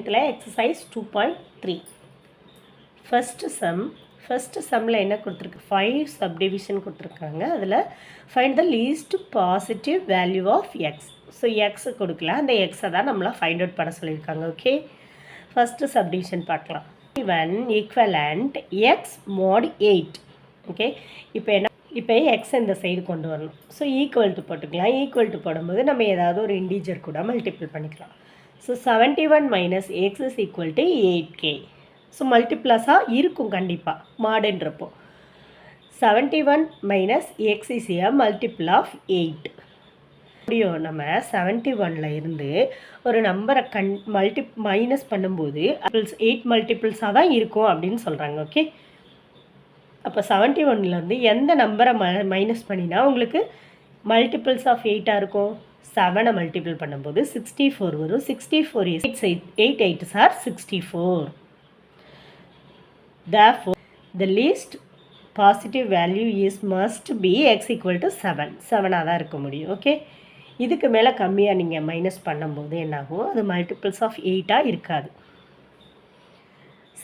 10th exercise 2.3 first sumல என்ன கொடுத்திருக்கு 5 subdivision கொடுத்திருக்காங்க அதுல find the least positive value of x so x கொடுக்கல அந்த x தான் நம்மள find out பண்ண சொல்லிருக்காங்க ஓகே first subdivision பார்க்கலாம் 1 equivalent x mod 8 ஓகே இப்போ x இந்த சைடு கொண்டு வரணும் ஸோ ஈக்குவல் டு போட்டுக்கலாம் ஈக்குவல் டு போடும்போது நம்ம ஏதாவது ஒரு இன்டிஜர் கூட மல்டிபிள் பண்ணிக்கலாம் so 71 minus X is equal to 8k so மல்டிப்ளஸாக இருக்கும் கண்டிப்பாக மாடுன்றப்போ 71 minus X is a multiple of 8 அப்படியும் நம்ம 71ல் இருந்து ஒரு நம்பரை மைனஸ் பண்ணும்போது 8 மல்டிபிள்ஸாக தான் இருக்கும் அப்படின்னு சொல்கிறாங்க ஓகே அப்போ 71லேருந்து எந்த நம்பரை மைனஸ் பண்ணினா உங்களுக்கு மல்டிபிள்ஸ் ஆஃப் 8ஆக இருக்கும் 7 மல்டிபிள் பண்ணும்போது 64 வரும் 64 is 8 8s are 64 therefore the least positive value is must be x equal to 7 7ஆக தான் இருக்க முடியும் ஓகே இதுக்கு மேலே கம்மியாக நீங்கள் மைனஸ் பண்ணும்போது என்னாகும் அது மல்டிபிள்ஸ் ஆஃப் 8ஆக இருக்காது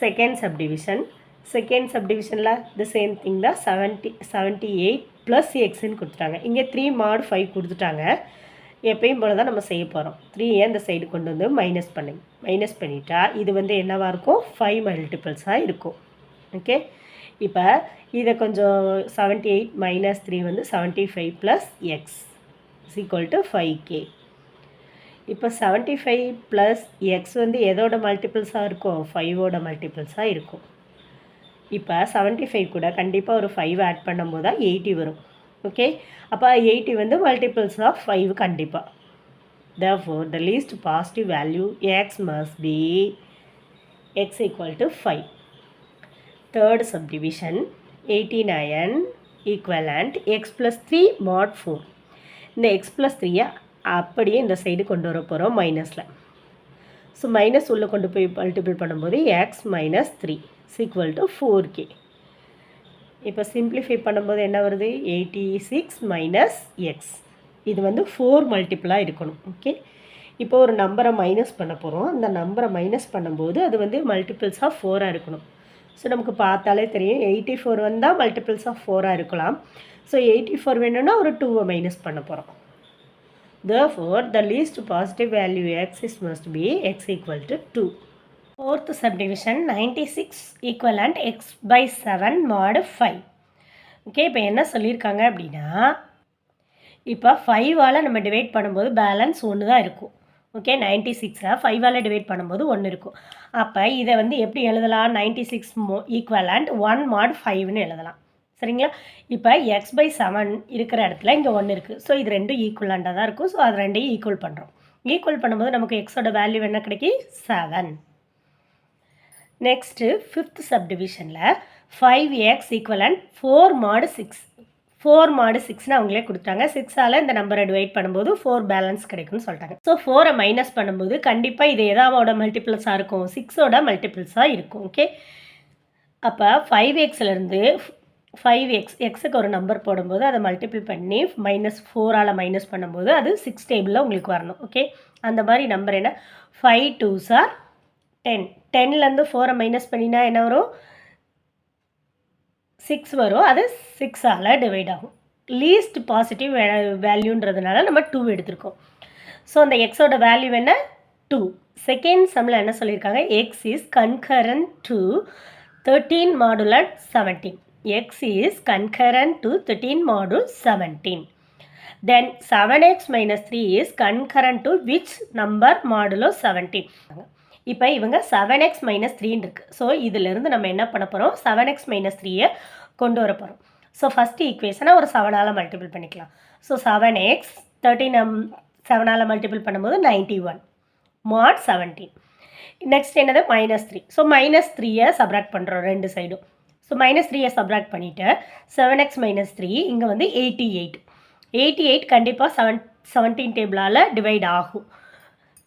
செகண்ட் சப்டிவிஷனில் the same thing தான் 78 ப்ளஸ் எக்ஸ்ன்னு கொடுத்துட்டாங்க இங்கே 3 mod 5 கொடுத்துட்டாங்க எப்பயும் போல தான் நம்ம செய்ய போகிறோம் 3 அந்த சைடு கொண்டு வந்து மைனஸ் பண்ணிட்டா இது வந்து என்னவாக இருக்கும் 5 மல்டிபிள்ஸாக இருக்கும் ஓகே இப்போ இதை கொஞ்சம் 78 மைனஸ் 3 வந்து 75 plus X is equal to 5k இப்போ 75 ப்ளஸ் எக்ஸ் வந்து எதோட மல்டிபிள்ஸாக இருக்கும் 5ஓட மல்டிபிள்ஸாக இருக்கும் இப்போ 75 கூட கண்டிப்பாக ஒரு 5 ஆட் பண்ணும்போது தான் 80 வரும் ஓகே அப்போ 80 வந்து மல்டிபிள்ஸ் ஆஃப் 5 கண்டிப்பாக therefore the least positive value x must be x equal to 5 third subdivision 89 equivalent x plus 3 mod 4 இந்த x plus 3 அப்படியே இந்த சைடு கொண்டு வர போகிறோம் மைனஸில் ஸோ மைனஸ் உள்ளே கொண்டு போய் மல்டிபிள் பண்ணும்போது x minus 3 is equal to 4k இப்போ சிம்பிளிஃபை பண்ணும்போது என்ன வருது 86 மைனஸ் எக்ஸ் இது வந்து 4 மல்டிபிளாக இருக்கணும் ஓகே இப்போ ஒரு நம்பரை மைனஸ் பண்ண போகிறோம் அந்த நம்பரை மைனஸ் பண்ணும்போது அது வந்து மல்டிபிள்ஸ் ஆஃப் 4ஆக இருக்கணும் ஸோ நமக்கு பார்த்தாலே தெரியும் 84 வந்தால் மல்டிபிள்ஸ் ஆஃப் 4ஆக இருக்கலாம் ஸோ 84 வேணும்னா ஒரு 2 மைனஸ் பண்ண போகிறோம் therefore the least positive value x is must be x equal to 2 fourth subdivision 96 equivalent x by 7 mod 5 okay இப்போ என்ன சொல்லியிருக்காங்க அப்படின்னா இப்போ 5ஆல் நம்ம டிவைட் பண்ணும்போது பேலன்ஸ் 1 தான் இருக்கும் ஓகே 96 5ஆல் டிவைட் பண்ணும்போது 1 இருக்கும் அப்போ இதை வந்து எப்படி எழுதலாம் 96 ஈக்குவலண்ட் 1 mod 5ன்னு எழுதலாம் சரிங்களா இப்போ எக்ஸ் பை 7 இருக்கிற இடத்துல இங்கே 1 இருக்குது ஸோ இது ரெண்டும் ஈக்குவலாண்டாக தான் இருக்கும் ஸோ அது ரெண்டையும் ஈக்குவல் பண்ணுறோம் ஈக்குவல் பண்ணும்போது நமக்கு எக்ஸோட வேல்யூ என்ன கிடைக்கி 7 நெக்ஸ்ட்டு ஃபிஃப்த் சப்டிவிஷனில் 5x ஈக்குவலண்ட் 4 mod 6ன்னு அவங்களே கொடுத்தாங்க 6ஆல் இந்த நம்பரை டிவைட் பண்ணும்போது 4 பேலன்ஸ் கிடைக்கும்னு சொல்லிட்டாங்க ஸோ 4 மைனஸ் பண்ணும்போது கண்டிப்பாக இது எதாவோட மல்டிபிள்ஸாக இருக்கும் 6ஓட மல்டிபிள்ஸாக இருக்கும் ஓகே அப்போ 5xலேருந்து 5x எக்ஸுக்கு ஒரு நம்பர் போடும்போது அதை மல்டிபிள் பண்ணி -4ஆல் மைனஸ் பண்ணும்போது அது 6 டேபிளில் உங்களுக்கு வரணும் ஓகே அந்த மாதிரி நம்பர் என்ன 5 2s are 10 10லேருந்து 4 மைனஸ் பண்ணினா என்ன வரும் 6 வரும் அது 6ஆல் டிவைட் ஆகும் லீஸ்ட் பாசிட்டிவ் வேல்யூன்றதுனால நம்ம 2 எடுத்திருக்கோம் ஸோ அந்த எக்ஸோட வேல்யூ என்ன 2 செகண்ட் சம்மில் என்ன சொல்லியிருக்காங்க X is concurrent to 13 modular 17 x is concurrent to 13 module 17 then 7x minus 3 is concurrent to which number modulo 17 இப்போ இவங்க 7x minus 3 இருக்கு ஸோ இதிலிருந்து நம்ம என்ன பண்ண போகிறோம் 7x minus 3 கொண்டு வர போகிறோம் ஸோ ஃபஸ்ட்டு ஈக்குவேஷனை ஒரு 7ஆல் மல்டிபிள் பண்ணிக்கலாம் ஸோ 7x 13 7ஆல் மல்டிபிள் பண்ணும்போது 91 mod 17 நெக்ஸ்ட் என்னது -3 ஸோ -3 சப்ராக்ட் பண்ணுறோம் ரெண்டு சைடும் ஸோ -3 சப்ராக்ட் பண்ணிவிட்டு 7x minus 3 இங்கே வந்து 88 கண்டிப்பாக 17 டேபிளால் டிவைட் ஆகும்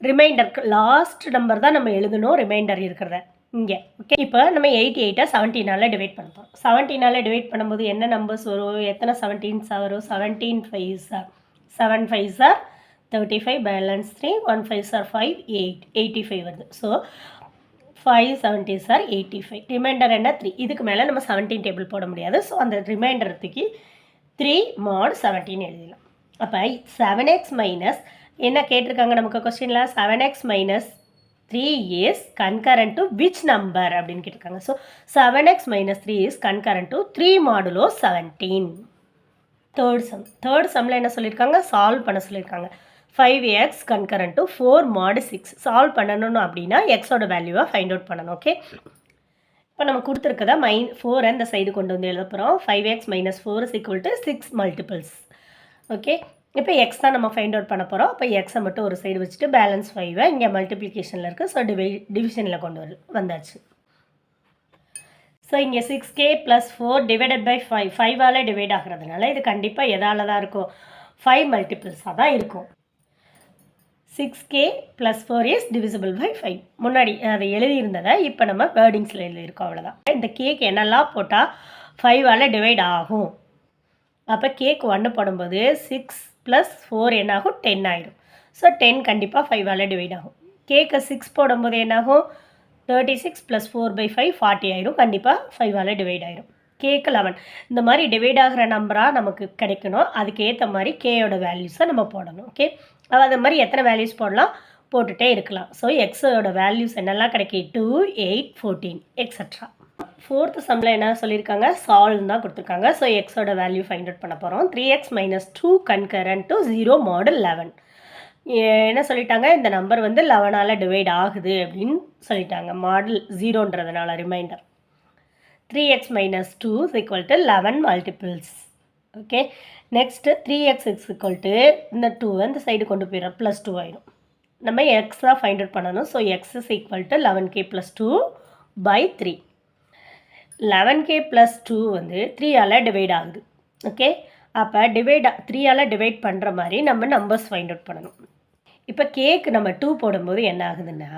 ரிமைண்டருக்கு லாஸ்ட் நம்பர் தான் நம்ம எழுதணும் ரிமைண்டர் இருக்கிறத இங்கே ஓகே இப்போ நம்ம 88 17ஆல் டிவைட் பண்ணுறோம் 17ஆல் டிவைட் பண்ணும்போது என்ன நம்பர்ஸ் வரும் எத்தனை 17s வரும் 17 5s 7 5s 35 balance 3 1 5s are 5 8 85 வருது. So 5 70s are 85. ரிமைண்டர் என்ன 3. இதுக்கு மேலே நம்ம 17 டேபிள் போட முடியாது. ஸோ அந்த ரிமைண்டர் தூக்கி 3 mod 17 எழுதிடலாம். அப்போ 7x மைனஸ் என்ன கேட்டிருக்காங்க நமக்கு கொஸ்டினில் 7x minus 3 is concurrent to which number அப்படின்னு கேட்டிருக்காங்க. So 7x minus 3 is concurrent to 3 modulo 17. Third சம்மில் என்ன சொல்லியிருக்காங்க, சால்வ் பண்ண சொல்லியிருக்காங்க. 5x concurrent to 4 mod 6 solve பண்ணணும் அப்படின்னா எக்ஸோட வேல்யூவை ஃபைண்ட் அவுட் பண்ணணும். ஓகே, இப்போ நம்ம கொடுத்துருக்கதா 4 அந்த சைடு கொண்டு வந்து எழுத போகிறோம். 5x minus 4 is equal to 6 multiples. Okay, இப்போ எக்ஸ் தான் நம்ம ஃபைண்ட் அவுட் பண்ண போகிறோம். அப்போ எக்ஸை மட்டும் ஒரு சைடு வச்சுட்டு பேலன்ஸ் 5 இங்கே மல்டிப்ளிகேஷனில் இருக்குது. ஸோ டிவிஷனில் கொண்டு வந்தாச்சு. ஸோ இங்கே 6k + 4 டிவைடட் பை 5 5ஆல் டிவைட் ஆகிறதுனால இது கண்டிப்பாக எதால் தான் இருக்கும், 5 மல்டிபிள்ஸாக தான் இருக்கும். 6k + 4 is divisible by 5. முன்னாடி அதை எழுதியிருந்ததை இப்போ நம்ம வேர்டிங்ஸில் எழுதியிருக்கோம், அவ்வளோதான். இந்த கேக்கு என்னெல்லாம் போட்டால் 5ஆல் டிவைட் ஆகும். அப்போ கேக் 1 போடும்போது 6 + 4 என்னாகும் 10 ஆகிடும். ஸோ 10 கண்டிப்பாக 5ஆல் டிவைட் ஆகும். கேக்கு 6 போடும்போது என்னாகும் 36 + 4/5 40 ஆகிடும். கண்டிப்பாக 5ஆல் டிவைட் ஆகிடும். கேக்கு 11 இந்த மாதிரி டிவைட் ஆகிற நம்பராக நமக்கு கிடைக்கணும். அதுக்கு ஏற்ற மாதிரி கேயோட வேல்யூஸை நம்ம போடணும். ஓகே, அது மாதிரி எத்தனை வேல்யூஸ் போடலாம் போட்டுகிட்டே இருக்கலாம். ஸோ எக்ஸோட வேல்யூஸ் என்னெல்லாம் கிடைக்கும் 2 8 14 எக்ஸட்ரா. ஃபோர்த்து சம்மில் என்ன சொல்லியிருக்காங்க, சால்வ் தான் கொடுத்துருக்காங்க. ஸோ எக்ஸோட வேல்யூ ஃபைண்ட் அவுட் பண்ண போகிறோம். 3x minus 2 concurrent to 0 mod 11. என்ன சொல்லிட்டாங்க, இந்த நம்பர் வந்து 11ஆல் டிவைட் ஆகுது அப்படின்னு சொல்லிட்டாங்க. மாடல் 0ன்றதுனால remainder 3x minus 2 is equal to 11 multiples. Okay, next 3x is equal to இந்த 2 இந்த சைடு கொண்டு போயிடும் +2 ஆகிடும். நம்ம எக்ஸ் தான் ஃபைண்ட் அவுட் பண்ணணும். So X is equal to 11k + 2 by 3. 11k + 2 வந்து 3ஆல் டிவைட் ஆகுது. ஓகே, அப்போ 3ஆல் டிவைட் பண்ணுற மாதிரி நம்ம நம்பர்ஸ் ஃபைண்ட் அவுட் பண்ணணும். இப்போ கேக்கு நம்ம 2 போடும்போது என்ன ஆகுதுன்னா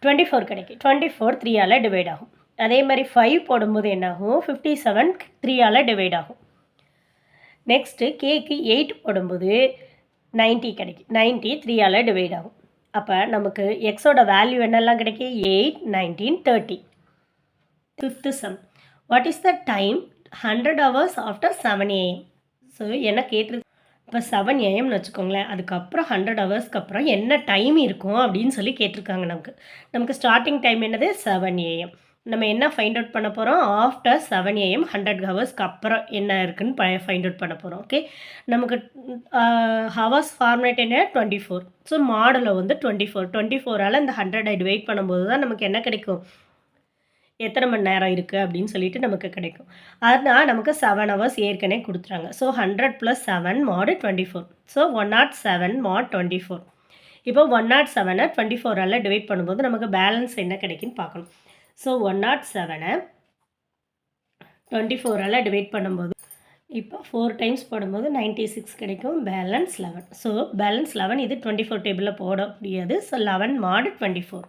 24 கிடைக்கும். 24 3ஆல் டிவைட் ஆகும். அதே மாதிரி 5 போடும்போது என்னாகும் 57 3ஆல் டிவைட் ஆகும். நெக்ஸ்ட்டு கேக்கு 8 போடும்போது 90 கிடைக்கும். 90 3ஆல் டிவைட் ஆகும். அப்போ நமக்கு எக்ஸோட வேல்யூ என்னெல்லாம் கிடைக்கும் 8 19 30. Fifth some, what is the time 100 hours after 7 AM. So என்ன கேட்டிருக்கு, இப்போ 7 AM வச்சுக்கோங்களேன், அதுக்கப்புறம் 100 ஹவர்ஸ்க்கு அப்புறம் என்ன டைம் இருக்கும் அப்படின்னு சொல்லி கேட்டிருக்காங்க. நமக்கு ஸ்டார்டிங் டைம் என்னது 7 AM. நம்ம என்ன ஃபைண்ட் அவுட் பண்ண போகிறோம், ஆஃப்டர் 7 AM 100 ஹவர்ஸ்க்கு அப்புறம் என்ன இருக்குன்னு ஃபைண்ட் அவுட் பண்ண போகிறோம். ஓகே, நமக்கு ஹவர்ஸ் ஃபார்மேட் என்ன 24. ஸோ மாடலில் வந்து 24ஆல் இந்த 100 டிவைட் பண்ணும்போது தான் நமக்கு என்ன கிடைக்கும், எத்தனை மணி நேரம் இருக்குது அப்படின்னு சொல்லிட்டு நமக்கு கிடைக்கும். அதனால் நமக்கு 7 hours ஏற்கனவே கொடுத்துறாங்க. So 100 + 7 mod 24. So 107 mod 24. இப்போ 107 24ஆல் டிவைட் பண்ணும்போது நமக்கு பேலன்ஸ் என்ன கிடைக்குன்னு பார்க்கணும். ஸோ 107 24ஆல் டிவைட் பண்ணும்போது இப்போ 4 டைம்ஸ் போடும்போது 96 கிடைக்கும். பேலன்ஸ் 11. ஸோ பேலன்ஸ் 11 இது 24 டேபிளில் போட முடியாது. So 11 mod 24.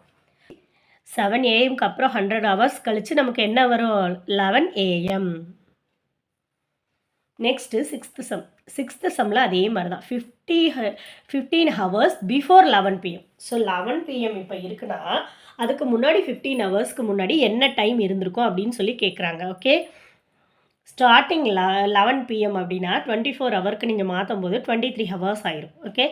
7 AMக்கு அப்புறம் 100 hours கழித்து நமக்கு என்ன வரும் 11 AM. நெக்ஸ்ட்டு சிக்ஸ்த்து சம்மில் அதே மாதிரி தான் 15 hours before 11 PM. So 11 PM இப்போ இருக்குன்னா அதுக்கு முன்னாடி 15 ஹவர்ஸ்க்கு முன்னாடி என்ன டைம் இருந்திருக்கும் அப்படின்னு சொல்லி கேட்குறாங்க. ஓகே, ஸ்டார்டிங் 11 PM அப்படின்னா 24 ஹவருக்கு நீங்கள் மாற்றும் போது 23 ஹவர்ஸ் ஆயிரும். ஓகே,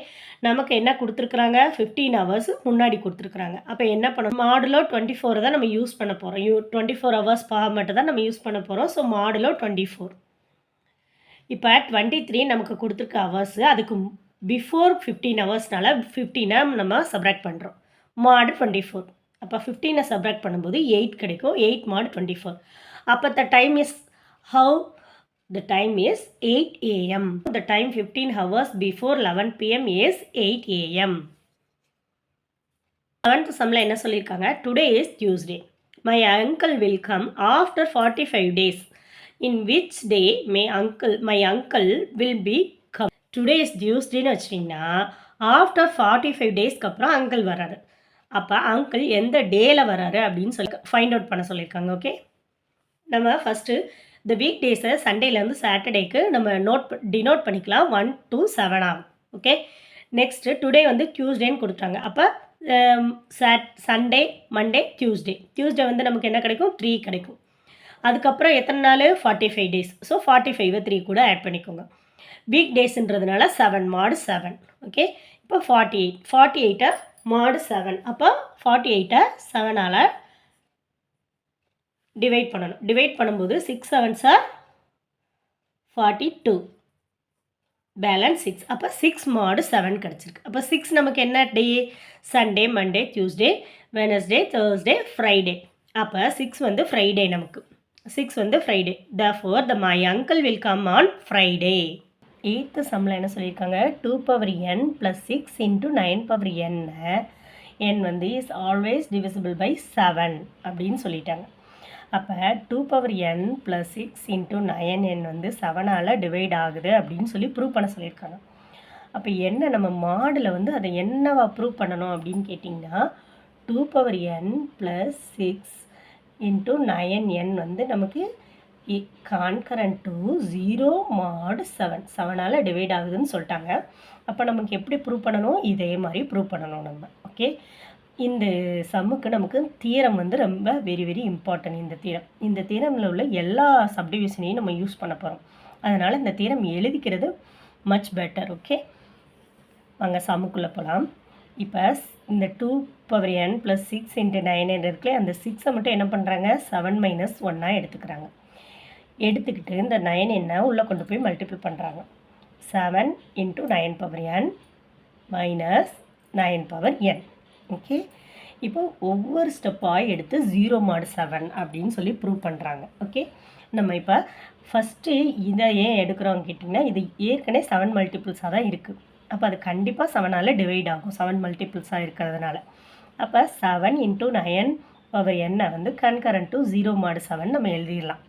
நமக்கு என்ன கொடுத்துருக்குறாங்க 15 ஹவர்ஸ் முன்னாடி கொடுத்துருக்குறாங்க. அப்போ என்ன பண்ணணும், மாடுலோ 24 தான் நம்ம யூஸ் பண்ண போகிறோம். 24 ஹவர்ஸ் மட்டும் தான் நம்ம யூஸ் பண்ண போகிறோம். So modulo 24. இப்போ 23 நமக்கு கொடுத்துருக்க ஹவர்ஸு, அதுக்கு பிஃபோர் 15 ஹவர்ஸ்னால 15 நம்ம சப்ராக்ட் பண்ணுறோம். மாடு 24. அப்போ 15 சப்ராக்ட் பண்ணும்போது 8 கிடைக்கும். 8 mod 24. அப்போ the time is 8 AM. The time 15 hours before 11 PM is 8 AM. 7th சம்மில் என்ன சொல்லியிருக்காங்க, today is Tuesday. My uncle will come after 45 days. In which day my uncle will be come. Today is டியூஸ்டேன்னு வச்சிட்டிங்கன்னா after 45 டேஸ்க்கு அப்புறம் uncle வர்றாரு. அப்போ uncle எந்த டேயில் வர்றாரு அப்படின்னு சொல்லி ஃபைண்ட் அவுட் பண்ண சொல்லியிருக்காங்க. ஓகே, நம்ம ஃபஸ்ட்டு இந்த வீக் டேஸை சண்டேலேருந்து சாட்டர்டேக்கு நம்ம டினோட் பண்ணிக்கலாம். 1 to 7 ஆகும். ஓகே, நெக்ஸ்ட்டு டுடே வந்து டியூஸ்டேன்னு கொடுத்துட்டாங்க. அப்போ சண்டே, மண்டே, டியூஸ்டே வந்து நமக்கு என்ன கிடைக்கும்? 3 கிடைக்கும். அதுக்கப்புறம் எத்தனை நாள்? 45 டேஸ். ஸோ 45 3 கூட ஆட் பண்ணிக்கோங்க. வீக் டேஸ்ன்றதுனால 7 mod 7. ஓகே. இப்போ 48. 48 mod 7. அப்போ 48 7ஆல் டிவைட் பண்ணணும். டிவைட் பண்ணும்போது 6 7s are 42. பேலன்ஸ் 6. அப்போ 6 mod 7 கிடச்சிருக்கு. அப்போ 6 நமக்கு என்ன day? Sunday, Monday, Tuesday, Wednesday, Thursday, Friday. அப்போ 6 வந்து ஃப்ரைடே நமக்கு. 6 வந்து Friday. Therefore, my uncle will come on Friday. 8th சம்மில் என்ன சொல்லியிருக்காங்க? 2 power n plus 6 into 9 power n. n வந்து is always divisible by 7 அப்படின்னு சொல்லிட்டாங்க. அப்போ 2 power n plus 6 into 9n வந்து 7ஆல் டிவைட் ஆகுது அப்படின்னு சொல்லி ப்ரூவ் பண்ண சொல்லியிருக்காங்க. அப்போ என்ன நம்ம மாடில் வந்து அதை என்னவா ப்ரூவ் பண்ணணும் அப்படின்னு கேட்டிங்கன்னா 2 power n plus 6 into 9n வந்து நமக்கு கான்கரண்ட் டு 0 mod 7. 7ஆல் டிவைட் ஆகுதுன்னு சொல்லிட்டாங்க. அப்போ நமக்கு எப்படி ப்ரூவ் பண்ணணும்? இதே மாதிரி ப்ரூவ் பண்ணணும் நம்ம. ஓகே. இந்த சம்முக்கு நமக்கு தியரம் வந்து ரொம்ப வெரி வெரி இம்பார்ட்டன்ட். இந்த தியரமில் உள்ள எல்லா சப்டிவிஷனையும் நம்ம யூஸ் பண்ண போகிறோம். அதனால் இந்த தியரம் எழுதிக்கிறது மச் பெட்டர். ஓகே, வாங்க சம்முக்குள்ளே போகலாம். இப்போ இந்த 2 power n plus 6 into 9n இருக்குல்ல, அந்த 6 மட்டும் என்ன பண்ணுறாங்க? 7 minus 1 எடுத்துக்கிறாங்க. எடுத்துக்கிட்டு இந்த 9n உள்ளே கொண்டு போய் மல்டிபிள் பண்ணுறாங்க. 7 into 9 power n minus 9 power n. Okay, இப்போ ஒவ்வொரு ஸ்டெப்பாக எடுத்து 0 mod 7 அப்படின்னு சொல்லி ப்ரூவ் பண்ணுறாங்க. ஓகே, நம்ம இப்போ ஃபஸ்ட்டு இதை ஏன் எடுக்கிறோம் கேட்டிங்கன்னா, இது ஏற்கனவே 7 மல்டிபிள்ஸாக தான் இருக்குது. அப்போ அது கண்டிப்பாக 7ஆல் டிவைட் ஆகும், 7 மல்டிபிள்ஸாக இருக்கிறதுனால. அப்போ 7 into 9 power n வந்து கன்கரண்ட் டு 0 mod 7 நம்ம எழுதிடலாம்.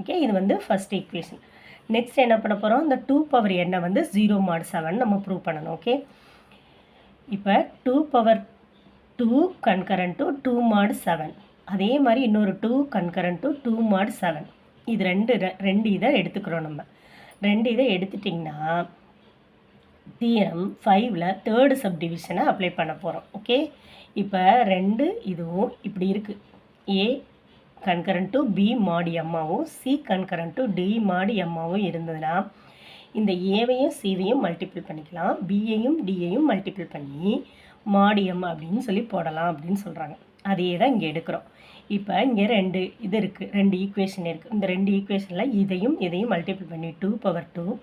ஓகே, இது வந்து ஃபஸ்ட் ஈக்குவேஷன். நெக்ஸ்ட் என்ன பண்ண போகிறோம்? இந்த 2 power n வந்து 0 mod 7 நம்ம ப்ரூவ் பண்ணணும். ஓகே, இப்போ 2 power 2 கன்கரண்ட் டு 2 mod 7. அதே மாதிரி இன்னொரு 2 கன்கரண்ட் டு 2 mod 7. இது ரெண்டு இதை எடுத்துக்கிறோம். நம்ம ரெண்டு இதை எடுத்துட்டிங்கன்னா தியரம் 5ல் தேர்டு சப்டிவிஷனை அப்ளை பண்ண போகிறோம். ஓகே, இப்போ ரெண்டு இதுவும் இப்படி இருக்குது. A concurrent to B mod எம்மாவும் C concurrent to D mod எம்மாவும் இருந்ததுன்னா இந்த ஏவையும் சிவையும் மல்டிபிள் பண்ணிக்கலாம், பியையும் டியையும் மல்டிபிள் பண்ணி mod m அப்படின்னு சொல்லி போடலாம் அப்படின்னு சொல்கிறாங்க. அதே தான் இங்கே எடுக்கிறோம். இப்போ இங்கே ரெண்டு இது இருக்குது, ரெண்டு ஈக்குவேஷன் இருக்குது. இந்த ரெண்டு ஈக்குவேஷனில் இதையும் மல்டிபிள் பண்ணி 2 power 2,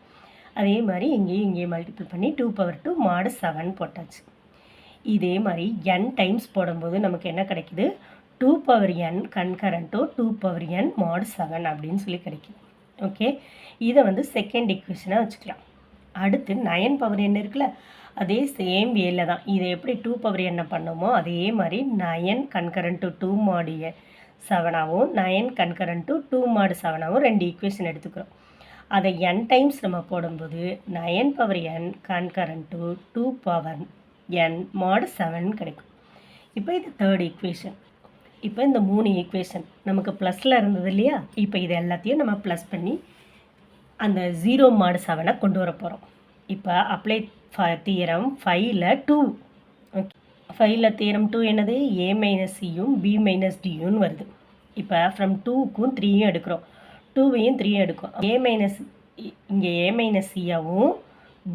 அதே மாதிரி இங்கேயும் மல்டிபிள் பண்ணி 2 power 2 mod 7 போட்டாச்சு. இதே மாதிரி n டைம்ஸ் போடும்போது நமக்கு என்ன கிடைக்குது? 2 power n concurrent to 2 power n mod 7 அப்படின்னு சொல்லி கிடைக்குது. ஓகே, இதை வந்து செகண்ட் ஈக்குவேஷனாக வச்சுக்கலாம். அடுத்து 9 power n இருக்குல்ல, அதே சேம் வேல தான். இதை எப்படி 2 power n பண்ணோமோ அதே மாதிரி 9 concurrent to 2 mod 7ஆகவும் 9 concurrent to 2 mod 7ஆகவும் ரெண்டு ஈக்குவேஷன் எடுத்துக்கிறோம். அதை n டைம்ஸ் நம்ம போடும்போது 9 power n concurrent to 2 power n mod 7 கிடைக்கும். இப்போ இது தேர்ட் ஈக்குவேஷன். இப்போ இந்த 3 ஈக்குவேஷன் நமக்கு ப்ளஸில் இருந்தது இல்லையா? இப்போ இது எல்லாத்தையும் நம்ம ப்ளஸ் பண்ணி அந்த 0 mod 7 கொண்டு வர போகிறோம். இப்போ அப்ளை தியரம் 5ல் 2. ஓகே, 5ல் தியரம் 2 என்னது? ஏ மைனஸ் சியும் பி மைனஸ் டியும் வருது. இப்போ ஃப்ரம் 2க்கும் 3யும் எடுக்கிறோம், 2வையும் 3யும் எடுக்கும். ஏ மைனஸ் இங்கே ஏ மைனஸ் சியாவும்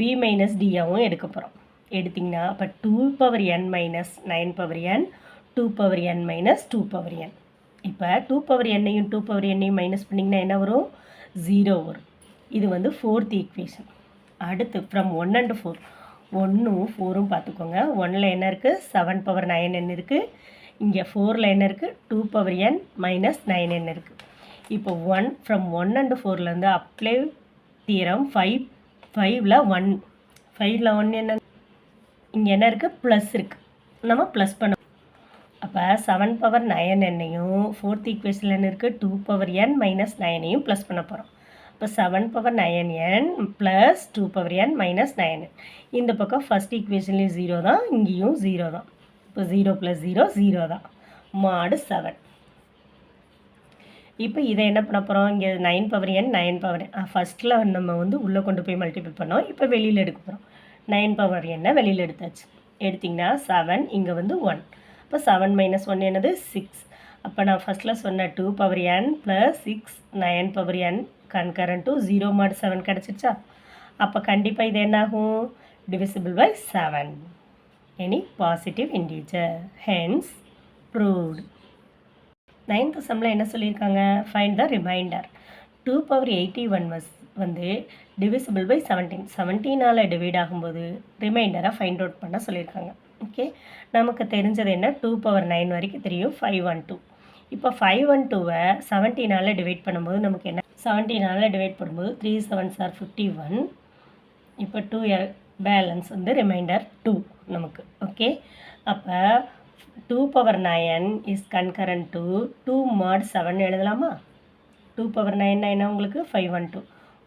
பி மைனஸ் டியாவும் எடுக்க போகிறோம். எடுத்திங்கன்னா அப்போ 2 power n minus 9 power n 2 power n minus 2 power n. இப்போ 2 power n-ஐயும் 2 power n-ஐயும் மைனஸ் பண்ணிங்கன்னா என்ன வரும்? 0 வரும். இது வந்து ஃபோர்த் ஈக்குவேஷன். அடுத்து ஃப்ரம் 1 and 4, 1ம் 4ம் பார்த்துக்கோங்க. 1ல் என்ன இருக்குது? 7 power 9n இருக்குது. இங்கே 4ல் என்ன இருக்குது? 2 power n minus 9n இருக்குது. இப்போ ஃப்ரம் 1 and 4லேருந்து அப்ளை தியரம் 5ல் 1. 5ல் 1 என்ன? இங்கே என்ன இருக்குது? ப்ளஸ் இருக்குது, நம்ம ப்ளஸ் பண்ண. அப்போ 7 power 9n-ஐயும் ஃபோர்த் ஈக்குவேஷனில் என்ன இருக்குது? 2 power n minus 9-ஐயும் ப்ளஸ் பண்ண போகிறோம். இப்போ 7 power 9n plus 2 power n minus 9n. இந்த பக்கம் ஃபஸ்ட் ஈக்குவேஷன்லேயும் 0 தான், இங்கேயும் 0 தான். இப்போ 0 + 0 0 தான், mod 7. இப்போ இதை என்ன பண்ண போகிறோம்? இங்கே 9 power n 9 power n ஃபஸ்ட்டில் நம்ம வந்து உள்ளே கொண்டு போய் மல்டிபிள் பண்ணோம். இப்போ வெளியில் எடுக்க போகிறோம். 9 பவர் என்ன வெளியில் எடுத்தாச்சு. எடுத்திங்கன்னா 7, இங்கே வந்து 1. அப்போ 7 - 1 என்னது 6. அப்போ நான் ஃபஸ்ட்டில் சொன்ன 2 power n + 6 9 power n concurrent to 0 mod 7 கிடச்சிருச்சா. அப்போ கண்டிப்பாக இது என்னாகும், divisible by 7. Any positive integer. Hence proved. 9th சம்மில் என்ன சொல்லியிருக்காங்க, ஃபைண்ட் த ரிமைண்டர். 2 பவர் 81 வந்து divisible by 17. 17ஆல் டிவைட் ஆகும்போது ரிமைண்டரை ஃபைண்ட் அவுட் பண்ண சொல்லியிருக்காங்க. ஓகே, நமக்கு தெரிஞ்சது என்ன, 2 பவர் 9 வரைக்கும் தெரியும், 512. இப்போ 512வை 17ஆல் டிவைட் பண்ணும்போது நமக்கு என்ன, 17ஆல் டிவைட் பண்ணும்போது 3 7s are 51. இப்போ 2 பேலன்ஸ் வந்து ரிமைண்டர் 2 நமக்கு. ஓகே, அப்போ 2 power 9 is concurrent to 2 mod 7 எழுதலாமா. 2 பவர் 9 என்ன உங்களுக்கு 512.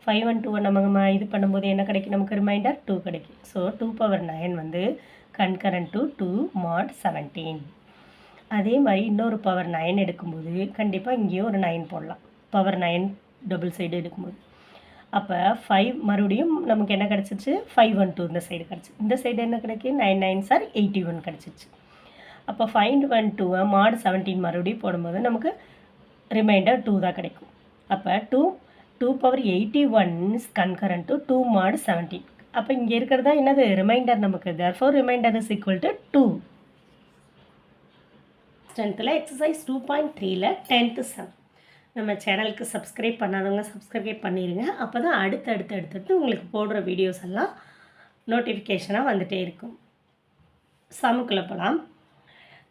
512 நம்ம இது பண்ணும்போது என்ன கிடைக்கும், நமக்கு ரிமைண்டர் 2 கிடைக்கும். ஸோ 2 பவர் 9 வந்து கன்கரண்ட் டு 2 mod 17. அதே மாதிரி இன்னொரு பவர் 9 எடுக்கும்போது கண்டிப்பாக இங்கேயும் ஒரு 9 போடலாம். பவர் 9 டபுள் சைடு எடுக்கும்போது அப்போ 5 மறுபடியும் நமக்கு என்ன கிடச்சிச்சு, 512 இந்த சைடு கிடச்சி. இந்த சைடு என்ன கிடைக்கும், 9 9s are 81 கிடச்சிச்சு. அப்போ 512 mod 17 மறுபடியும் போடும்போது நமக்கு ரிமைண்டர் 2 தான் கிடைக்கும். அப்போ 2 power 81 is concurrent to 2 mod 17. அப்போ இங்கே இருக்கிறதா என்னது ரிமைண்டர் நமக்கு. therefore remainder is equal to 2. 10th exercise 2.3ல் 10th சம். நம்ம சேனலுக்கு சப்ஸ்கிரைப் பண்ணாதவங்க சப்ஸ்கிரைப் பண்ணிடுங்க. அப்போ தான் அடுத்தடுத்து உங்களுக்கு போடுற வீடியோஸ் எல்லாம் நோட்டிஃபிகேஷனாக வந்துகிட்டே இருக்கும். சமுக்குள்ளே போகலாம்.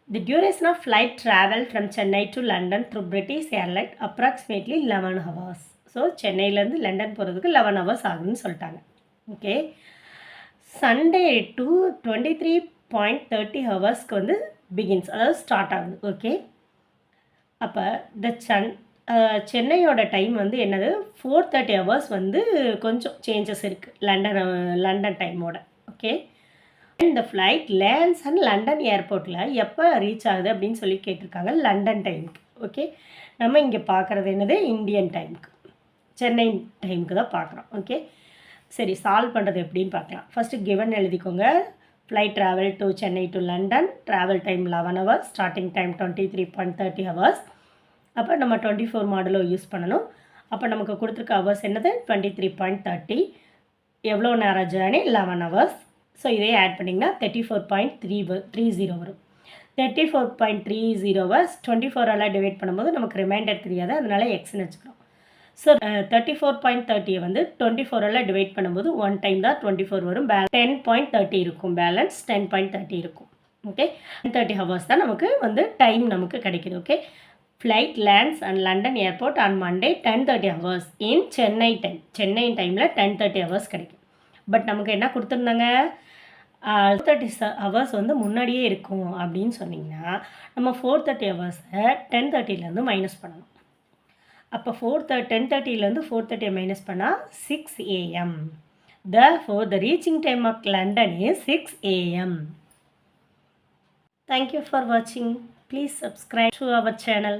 The duration of flight travel from Chennai to London through British Airlines approximately 11 hours. So சென்னையிலேருந்து லண்டன் போகிறதுக்கு 11 hours ஆகுதுன்னு சொல்லிட்டாங்க. ஓகே, சண்டே டு 23.30 ஹவர்ஸ்க்கு வந்து பிகின்ஸ், அதாவது ஸ்டார்ட் ஆகுது. ஓகே, அப்போ சென்னையோட டைம் வந்து என்னது 4:30 ஹவர்ஸ் வந்து கொஞ்சம் சேஞ்சஸ் இருக்குது லண்டன் டைமோட. ஓகே, இந்த ஃப்ளைட் லேண்ட்ஸ் அண்ட் லண்டன் ஏர்போர்ட்டில் எப்போ ரீச் ஆகுது அப்படின்னு சொல்லி கேட்டிருக்காங்க, லண்டன் டைமுக்கு. ஓகே, நம்ம இங்கே பார்க்குறது என்னது, இந்தியன் டைமுக்கு, சென்னை டைமுக்கு தான் பார்க்குறோம். ஓகே, சரி, சால்வ் பண்ணுறது எப்படின்னு பார்க்கலாம். ஃபஸ்ட்டு கிவன் எழுதிக்கோங்க. Flight travel to Chennai to London, travel time 11 hours, starting time 23.30 hours. அப்போ நம்ம 24 மாடலோ யூஸ் பண்ணணும். அப்போ நமக்கு கொடுத்துருக்க ஹவர்ஸ் என்னது 23.30. எவ்வளோ நேரம் ஜேர்னி 11 hours. ஸோ இதே ஆட் பண்ணிங்கன்னா 34.30 வரும். 34.30 24ஆல் டிவைட் பண்ணும்போது நமக்கு ரிமைண்டர் தெரியாது, அதனால எக்ஸ்ன்னு வச்சுக்கிறோம். ஸோ 34.30 வந்து 24ஆல் டிவைட் பண்ணும்போது 1 டைம் தான் 24 வரும். 10.30 இருக்கும், பேலன்ஸ் 10.30 இருக்கும். ஓகே, 30 ஹவர்ஸ் தான் நமக்கு வந்து டைம் நமக்கு கிடைக்குது. Okay, flight lands and London airport on Monday 10:30 hours in Chennai time. Chennai டைமில் 10:30 ஹவர்ஸ் கிடைக்கும். பட் நமக்கு என்ன கொடுத்துருந்தாங்க, 30 ஹவர்ஸ் வந்து முன்னாடியே இருக்கும் அப்படின்னு சொன்னிங்கன்னா நம்ம 4:30 ஹவர்ஸை 10:30லேருந்து மைனஸ் பண்ணணும். அப்போ 10:30லேருந்து 4:30 மைனஸ் பண்ணால் 6 AM. Therefore, the reaching time of London is 6 AM. Thank you for watching. Please subscribe to our channel.